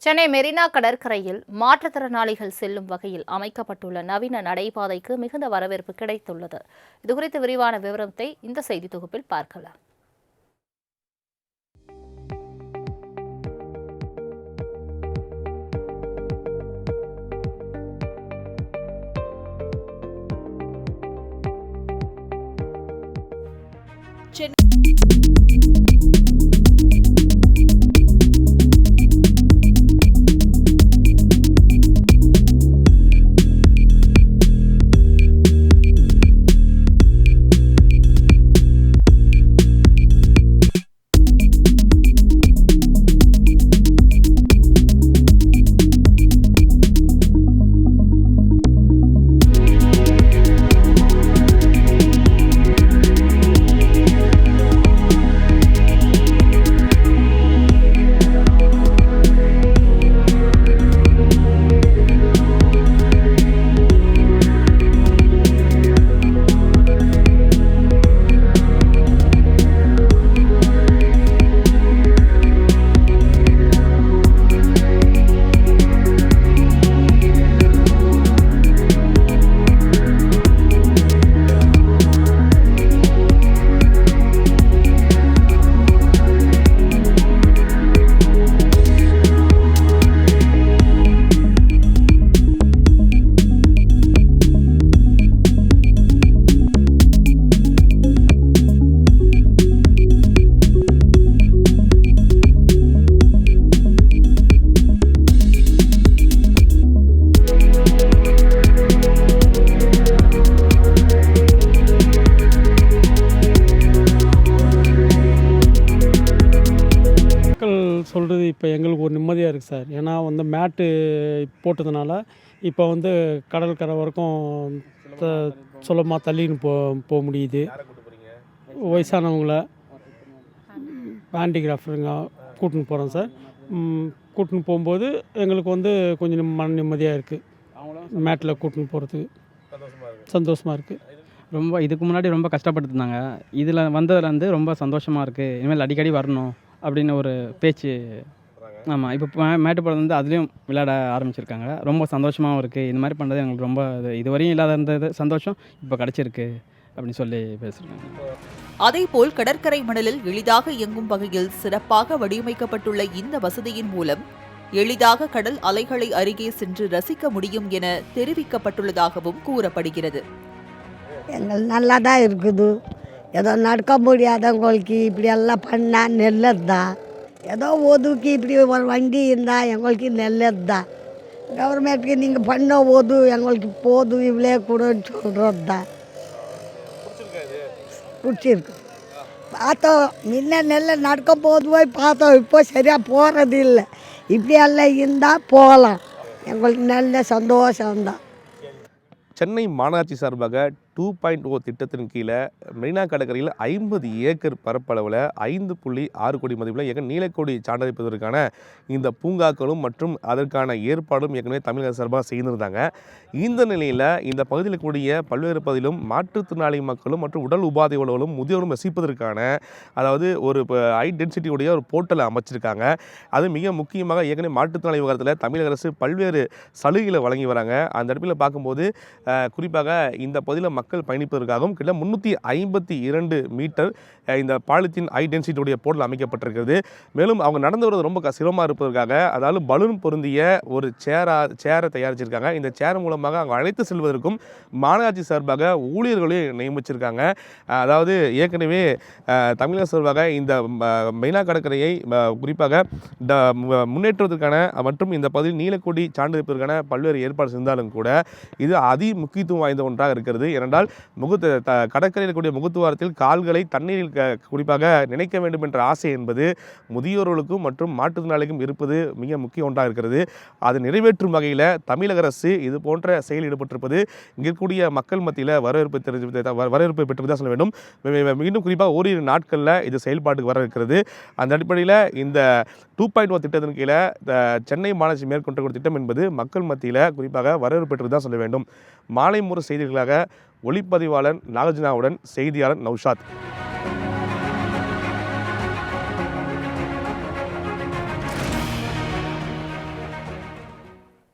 சென்னை மெரினா கடற்கரையில் மாற்றுத்திறனாளிகள் செல்லும் வகையில் அமைக்கப்பட்டுள்ள நவீன நடைபாதைக்கு மிகுந்த வரவேற்பு கிடைத்துள்ளது. இதுகுறித்து விரிவான விவரத்தை இந்த செய்தி தொகுப்பில் பார்க்கலாம். சொல்கிறது இப்போ எங்களுக்கு ஒரு நிம்மதியாக இருக்குது சார். ஏன்னா மேட்டு போட்டதுனால இப்போ கடற்கரை வரைக்கும் சுலபமாக தள்ளின்னு போக முடியுது. வயசானவங்கள ஹேண்டிகிராஃப்டுங்க கூட்டின்னு போகிறோம் சார். கூட்டின்னு போகும்போது எங்களுக்கு கொஞ்சம் மன நிம்மதியாக இருக்குது. மேட்டில் கூட்டின்னு போகிறதுக்கு சந்தோஷமாக இருக்குது. ரொம்ப இதுக்கு முன்னாடி ரொம்ப கஷ்டப்பட்டுருந்தாங்க. இதில் வந்ததுலேருந்து ரொம்ப சந்தோஷமாக இருக்குது. இனிமேல் அடிக்கடி வரணும் அப்படின்னு ஒரு பேச்சு. ஆமாம், இப்போ மேட்டுப்பாளையம் அதுலேயும் விளையாட ஆரம்பிச்சிருக்காங்க. ரொம்ப சந்தோஷமாகவும் இருக்குது. இந்த மாதிரி பண்ணுறது எங்களுக்கு ரொம்ப இதுவரையும் இல்லாத இருந்தது சந்தோஷம் இப்போ கிடச்சிருக்கு அப்படின்னு சொல்லி பேசுகிறாங்க. அதேபோல் கடற்கரை மணலில் எளிதாக இயங்கும் வகையில் சிறப்பாக வடிவமைக்கப்பட்டுள்ள இந்த வசதியின் மூலம் எளிதாக கடல் அலைகளை அருகே சென்று ரசிக்க முடியும் என தெரிவிக்கப்பட்டுள்ளதாகவும் கூறப்படுகிறது. எங்கள் நல்லா தான் இருக்குது. ஏதோ நடக்க முடியாதவங்களுக்கு இப்படியெல்லாம் பண்ணால் நல்லது தான். ஏதோ ஒதுக்கி இப்படி ஒரு வண்டி இருந்தால் எங்களுக்கு நல்லது தான். கவர்மெண்ட்டுக்கு நீங்கள் பண்ண எங்களுக்கு போதும் இவ்வளோ கூடன்னு சொல்கிறது தான். பிடிச்சிருக்கு. பார்த்தோம் முன்ன நெல்ல நடக்க போய் பார்த்தோம். இப்போ சரியாக போகிறது இல்லை. இப்படியெல்லாம் இருந்தால் போகலாம். எங்களுக்கு நல்ல சந்தோஷம்தான். சென்னை மாநகராட்சி சார்பாக 2.0 திட்டத்தின் கீழே மெரினா கடற்கரையில் 50 ஏக்கர் பரப்பளவில் 5.6 கோடி மதிப்பில் ஏற்கனவே நீலக்கோடி சான்றிதழ் பெறுவதற்கான இந்த பூங்காக்களும் மற்றும் அதற்கான ஏற்பாடும் ஏற்கனவே தமிழக சார்பாக செய்திருந்தாங்க. இந்த நிலையில் இந்த பகுதியில் கூடிய பல்வேறு பகுதியிலும் மாற்றுத்திறனாளி மக்களும் மற்றும் உடல் உபாதைகளும் முதியோரும் ரசிப்பதற்கான அதாவது ஒரு ஹை டென்சிட்டியுடைய ஒரு போர்ட்டலை அமைச்சிருக்காங்க. அது மிக முக்கியமாக ஏற்கனவே மாற்றுத்திறனாளி விவகாரத்தில் தமிழக அரசு பல்வேறு சலுகைகளை வழங்கி வராங்க. அந்த இடத்துல பார்க்கும்போது குறிப்பாக இந்த பகுதியில் மக்கள் பயணிப்பதற்காகவும் கிட்டத்தட்ட 352 மீட்டர் இந்த பாலித்தீன் ஹை டென்சிட்டியுடைய போர்ட்டல் அமைக்கப்பட்டிருக்கிறது. மேலும் அவங்க நடந்து வருவது ரொம்ப சிரமமாக இருப்பதற்காக அதாவது பலூன் பொருந்திய ஒரு சேரை தயாரிச்சிருக்காங்க. இந்த சேர் மூலமாக அவங்க அழைத்து செல்வதற்கும் மாநகராட்சி சார்பாக ஊழியர்களையும் நியமிச்சிருக்காங்க. அதாவது ஏற்கனவே தமிழக சார்பாக இந்த மெரினா கடற்கரையை குறிப்பாக முன்னேற்றுவதற்கான மற்றும் இந்த பகுதியில் நீலக்கோடி சான்றிதழ்கான பல்வேறு ஏற்பாடு செஞ்சாலும் கூட இது அதி முக்கியத்துவம் வாய்ந்த ஒன்றாக இருக்கிறது. ஏனென்றால் கடற்கரையில் கூடிய முகத்துவாரத்தில் கால்களை தண்ணீரில் குறிப்பாக நினைக்க வேண்டும் என்ற ஆசை என்பது முதியோர்களுக்கும் மற்றும் மாற்றுத்திறனாளிக்கும் இருப்பது மிக முக்கிய ஒன்றாக இருக்கிறது. அதை நிறைவேற்றும் வகையில் தமிழக அரசு இது போன்ற செயல் ஈடுபட்டிருப்பது இங்கே கூடிய மக்கள் மத்தியில் வரவேற்பை பெற்றுதான் சொல்ல வேண்டும். மீண்டும் குறிப்பாக ஓரிரு நாட்களில் இது செயல்பாட்டுக்கு வர இருக்கிறது. அந்த அடிப்படையில் இந்த 2.0 திட்டத்தின் கீழே சென்னை மாநகராட்சி மேற்கொண்ட திட்டம் என்பது மக்கள் மத்தியில் குறிப்பாக வரவேற்பு பெற்று தான் சொல்ல வேண்டும். மாலை முறை செய்திகளாக ஒளிப்பதிவாளர் நாகார்ஜுனாவுடன் செய்தியாளர் நௌஷாத்.